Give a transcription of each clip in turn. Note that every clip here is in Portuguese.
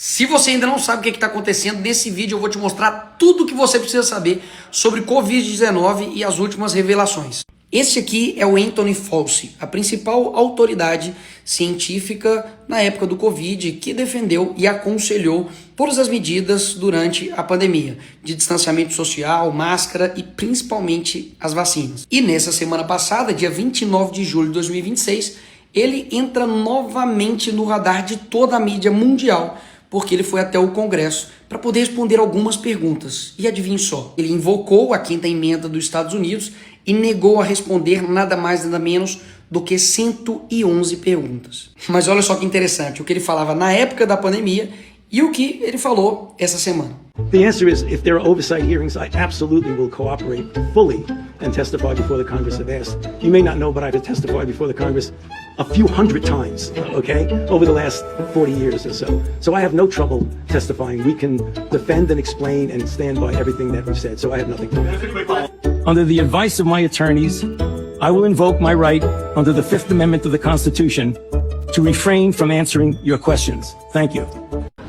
Se você ainda não sabe o que está acontecendo, nesse vídeo eu vou te mostrar tudo o que você precisa saber sobre Covid-19 e as últimas revelações. Este aqui é o Anthony Fauci, a principal autoridade científica na época do Covid, que defendeu e aconselhou todas as medidas durante a pandemia, de distanciamento social, máscara e principalmente as vacinas. E nessa semana passada, dia 29 de julho de 2026, ele entra novamente no radar de toda a mídia mundial, porque ele foi até o Congresso para poder responder algumas perguntas. E adivinhe só, ele invocou a quinta emenda dos Estados Unidos e negou a responder nada mais nada menos do que 111 perguntas. Mas olha só que interessante, o que ele falava na época da pandemia e o que ele falou essa semana. The answer is, if there are oversight hearings, I absolutely will cooperate fully and testify before the Congress if asked. You may not know, but I've testified before the Congress a few hundred times, okay, over the last 40 years or so. So I have no trouble testifying. We can defend and explain and stand by everything that we've said, so I have nothing to do. Under the advice of my attorneys, I will invoke my right under the Fifth Amendment of the Constitution to refrain from answering your questions. Thank you.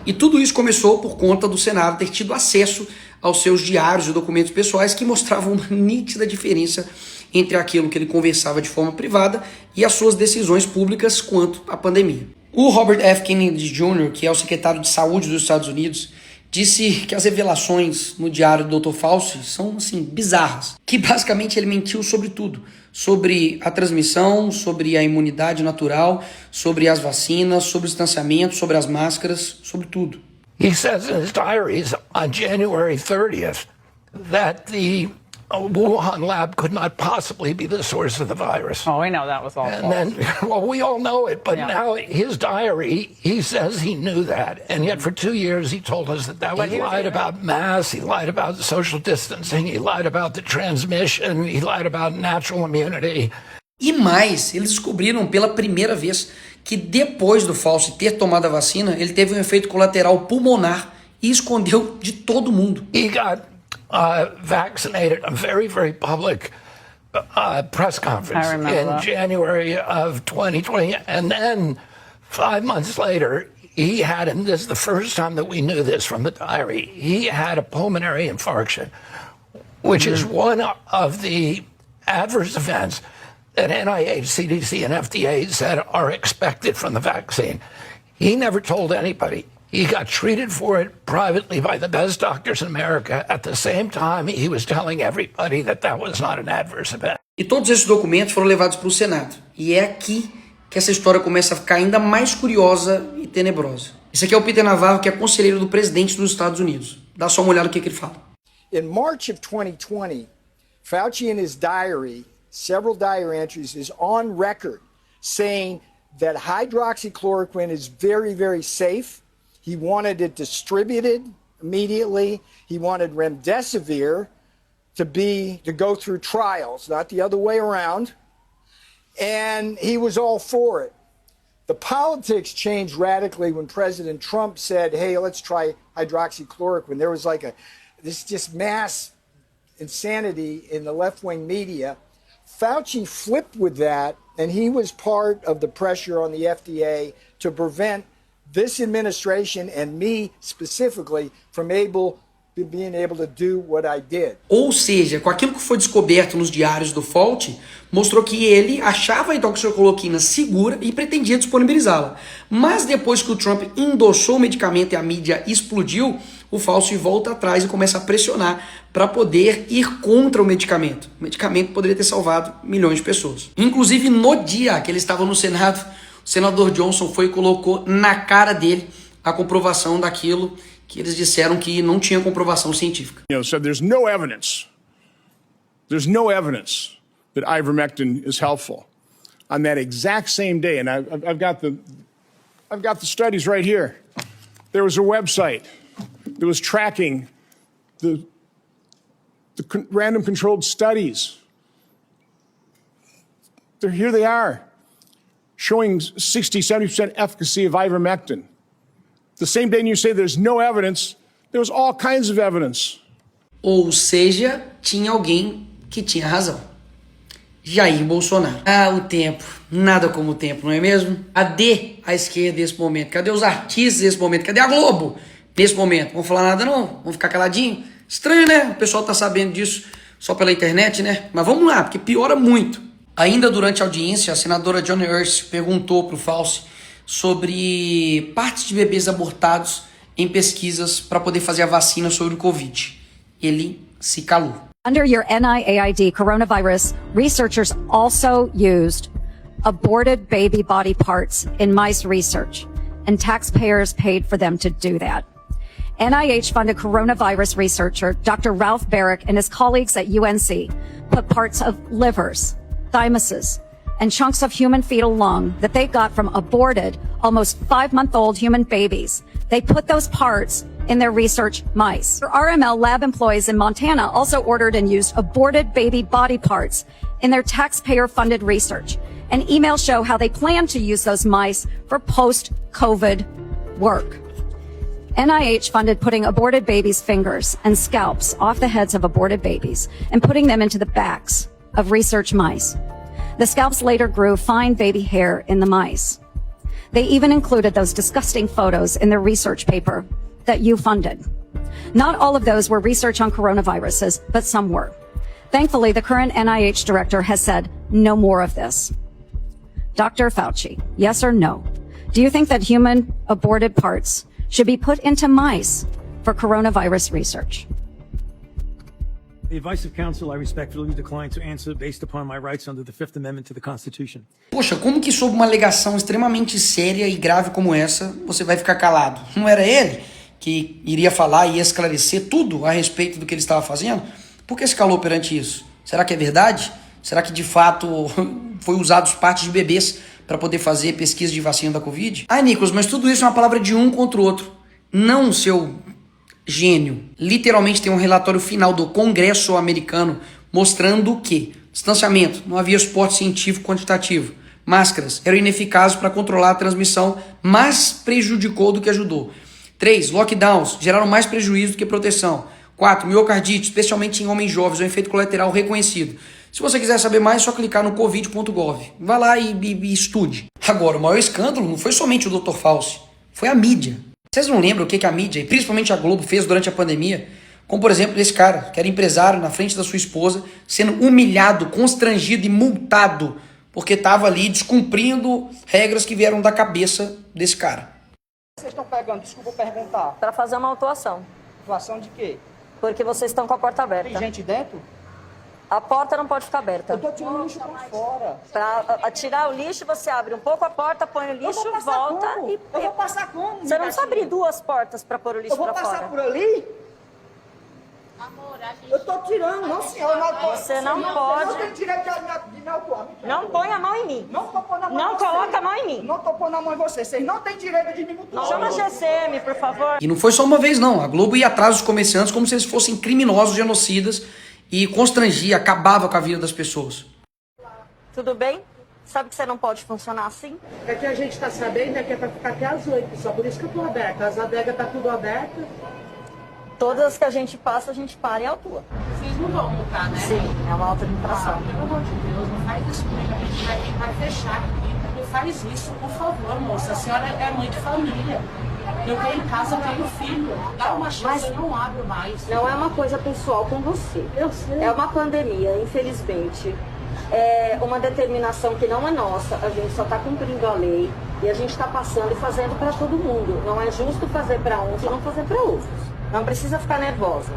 E tudo isso começou por conta do Senado ter tido acesso aos seus diários e documentos pessoais que mostravam uma nítida diferença entre aquilo que ele conversava de forma privada e as suas decisões públicas quanto à pandemia. O Robert F. Kennedy Jr., que é o secretário de Saúde dos Estados Unidos, disse que as revelações no diário do Dr. Fauci são, assim, bizarras. Que basicamente ele mentiu sobre tudo. Sobre a transmissão, sobre a imunidade natural, sobre as vacinas, sobre o distanciamento, sobre as máscaras, sobre tudo. He says in his diaries on January 30th that the Wuhan lab could not possibly be the source of the virus. Oh, we know that was all false. And then, well, we all know it, but Yeah. now his diary, he says he knew that. And yet for 2 years he told us that But he he was lied here. about masks, he lied about the social distancing, he lied about the transmission, he lied about natural immunity. E mais, eles descobriram pela primeira vez que depois do Fauci ter tomado a vacina, ele teve um efeito colateral pulmonar e escondeu de todo mundo. He got vaccinated, a very, very public press conference I remember in that. January of 2020. And then 5 months later, he had, and this is the first time that we knew this from the diary, he had a pulmonary infarction, which is one of the adverse events that NIH, CDC, and FDA said are expected from the vaccine. He never told anybody. He got treated for it privately by the best doctors in America. At the same time, he was telling everybody that that was not an adverse event. E todos esses documentos foram levados para o Senado. E é aqui que essa história começa a ficar ainda mais curiosa e tenebrosa. Esse aqui é o Peter Navarro, que é conselheiro do presidente dos Estados Unidos. Dá só uma olhada no que ele fala. In March of 2020, Fauci in his diary, several diary entries, is on record saying that hydroxychloroquine is very, very safe. He wanted it distributed immediately. He wanted remdesivir to go through trials, not the other way around. And he was all for it. The politics changed radically when President Trump said, hey, let's try hydroxychloroquine. There was like this just mass insanity in the left-wing media. Fauci flipped with that, and he was part of the pressure on the FDA to prevent this administration and me specifically from being able to do what I did. Ou seja, com aquilo que foi descoberto nos diários do Fauci, mostrou que ele achava a hidroxicloroquina segura e pretendia disponibilizá-la. Mas depois que o Trump endossou o medicamento e a mídia explodiu, o Fauci volta atrás e começa a pressionar para poder ir contra o medicamento. O medicamento poderia ter salvado milhões de pessoas. Inclusive, no dia que ele estava no Senado, o senador Johnson foi e colocou na cara dele a comprovação daquilo que eles disseram que não tinha comprovação científica. So there's no evidence that ivermectin is helpful. On that exact same day, and I've got the studies right here. There was a website that was tracking the random controlled studies. Here they are, showing 60, 70% efficacy of ivermectin. The same day you say there's no evidence, there was all kinds of evidence. Ou seja, tinha alguém que tinha razão. Jair Bolsonaro. Ah, o tempo. Nada como o tempo, não é mesmo? Cadê a esquerda nesse momento? Cadê os artistas nesse momento? Cadê a Globo nesse momento? Vamos falar nada não? Vamos ficar caladinho? Estranho, né? O pessoal tá sabendo disso só pela internet, né? Mas vamos lá, porque piora muito. Ainda durante a audiência, a senadora Joni Ernst perguntou pro Fauci sobre partes de bebês abortados em pesquisas para poder fazer a vacina sobre o Covid. Ele se calou. Under your NIAID coronavirus, researchers also used aborted baby body parts in mice research, and taxpayers paid for them to do that. NIH-funded coronavirus researcher Dr. Ralph Barrick and his colleagues at UNC put parts of livers, thymuses, and chunks of human fetal lung that they got from aborted, almost 5-month-old human babies. They put those parts in their research mice. RML lab employees in Montana also ordered and used aborted baby body parts in their taxpayer-funded research. And emails show how they plan to use those mice for post-COVID work. NIH funded putting aborted babies' fingers and scalps off the heads of aborted babies and putting them into the backs of research mice. The scalps later grew fine baby hair in the mice. They even included those disgusting photos in their research paper that you funded. Not all of those were research on coronaviruses, but some were. Thankfully, the current NIH director has said no more of this. Dr. Fauci, yes or no? Do you think that human aborted parts should be put into mice for coronavirus research? The advice of counsel, I respectfully decline to answer based upon my rights under the Fifth Amendment to the Constitution. Poxa, como que sob uma alegação extremamente séria e grave como essa, você vai ficar calado? Não era ele que iria falar e esclarecer tudo a respeito do que ele estava fazendo? Por que se calou perante isso? Será que é verdade? Será que de fato foi usado partes de bebês para poder fazer pesquisa de vacina da Covid? Ah, Nicolas, mas tudo isso é uma palavra de um contra o outro. Não, seu gênio. Literalmente tem um relatório final do Congresso americano mostrando que distanciamento, não havia suporte científico quantitativo. Máscaras eram ineficazes para controlar a transmissão, mas prejudicou do que ajudou. 3. Lockdowns geraram mais prejuízo do que proteção. 4. Miocardite, especialmente em homens jovens, é um efeito colateral reconhecido. Se você quiser saber mais, é só clicar no covid.gov. Vai lá e estude. Agora, o maior escândalo não foi somente o Dr. Fauci, foi a mídia. Vocês não lembram o que a mídia, e principalmente a Globo, fez durante a pandemia? Como, por exemplo, esse cara, que era empresário na frente da sua esposa, sendo humilhado, constrangido e multado, porque estava ali descumprindo regras que vieram da cabeça desse cara. Vocês estão pegando, desculpa perguntar. Para fazer uma autuação. Autuação de quê? Porque vocês estão com a porta aberta. Tem gente dentro? A porta não pode ficar aberta. Eu tô tirando lixo pra fora. Para tirar o lixo, você abre um pouco a porta, põe o lixo, volta como? e... Eu vou passar como? Você não precisa abrir 2 portas para pôr o lixo para fora. Eu vou passar por ali? Eu tô tirando, não senhor. Você não pode... Eu não tenho direito de me autuar. Não põe a mão em mim. Não tô pondo a mão Não em você. coloca a mão em mim. Não tô pondo a mão em você. Vocês não têm direito de me mutuar. Chama a GCM, por favor. E não foi só uma vez não, a Globo ia atrás dos comerciantes como se eles fossem criminosos, genocidas, e constrangia, acabava com a vida das pessoas. Tudo bem? Sabe que você não pode funcionar assim? É que a gente tá sabendo que é pra ficar até às 8, só por isso que eu tô aberta. As adegas tá tudo aberta. Todas as que a gente passa, a gente para e autua. Vocês não vão multar, né? Sim, é uma alta infração. Pelo amor de Deus, não faz isso comigo. A gente vai fechar aqui. Não faz isso, por favor, moça. A senhora é mãe de família. Eu tenho em casa, eu tenho filho. Dá uma chance, eu não abro mais. Não é uma coisa pessoal com você. Eu sei. É uma pandemia, infelizmente. É uma determinação que não é nossa. A gente só está cumprindo a lei. E a gente está passando e fazendo para todo mundo. Não é justo fazer para uns e não fazer para outros. Não precisa ficar nervosa.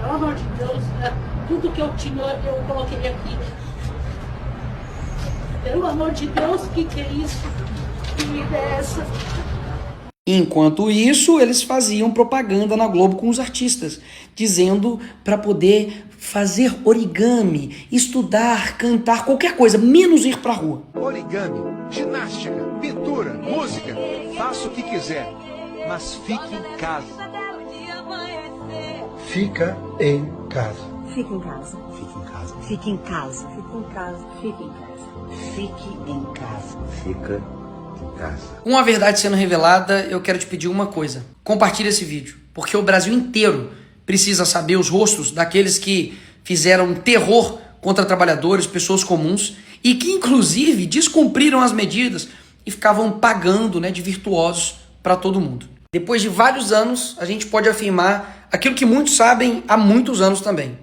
Pelo amor de Deus, tudo que eu tinha, eu coloquei aqui. Pelo amor de Deus, que é isso? Que vida é essa? Enquanto isso, eles faziam propaganda na Globo com os artistas, dizendo para poder fazer origami, estudar, cantar, qualquer coisa, menos ir pra rua. Origami, ginástica, pintura, música, faça o que quiser, mas fique em casa. Fica em casa. Fique em casa. Fique em casa. Fique em casa. Fique em casa. Fique em casa. Fique em casa. Fica em casa. Com a verdade sendo revelada, eu quero te pedir uma coisa. Compartilhe esse vídeo, porque o Brasil inteiro precisa saber os rostos daqueles que fizeram terror contra trabalhadores, pessoas comuns, e que inclusive descumpriram as medidas e ficavam pagando, né, de virtuosos para todo mundo. Depois de vários anos, a gente pode afirmar aquilo que muitos sabem há muitos anos também.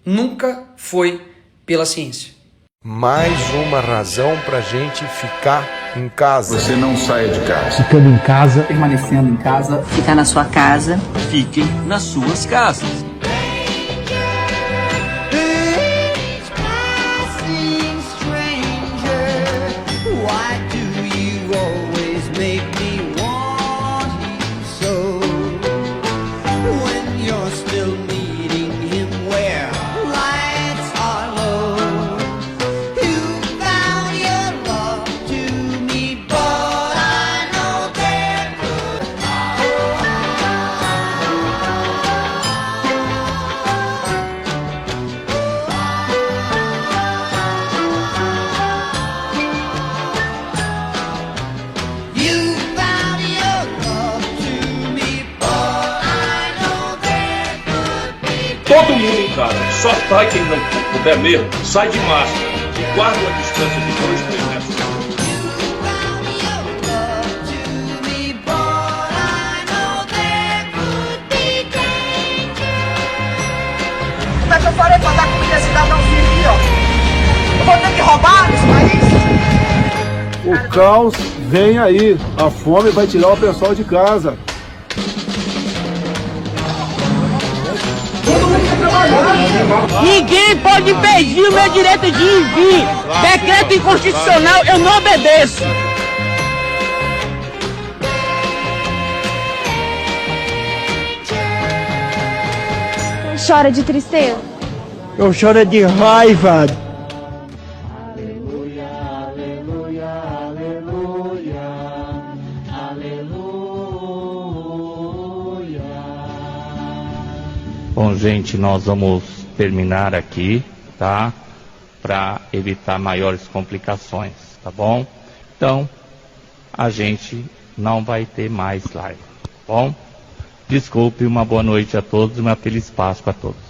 Nunca foi pela ciência. Mais uma razão pra gente ficar em casa. Você não saia de casa. Ficando em casa. Permanecendo em casa. Ficar na sua casa. Fiquem nas suas casas. Todo mundo em casa, só sai quem não puder mesmo, sai de máscara e guarda a distância de 2-3 metros. Como é que eu farei pra dar comida a cidadãozinho aqui, ó? Eu vou ter que roubar nesse país? O caos vem aí, a fome vai tirar o pessoal de casa. Ninguém pode impedir o meu direito de ir e vir. Decreto inconstitucional, eu não obedeço. Chora de tristeza? Eu choro de raiva. Bom, gente, nós vamos terminar aqui, tá? Para evitar maiores complicações, tá bom? Então, a gente não vai ter mais live, tá bom? Desculpe, uma boa noite a todos e uma feliz Páscoa a todos.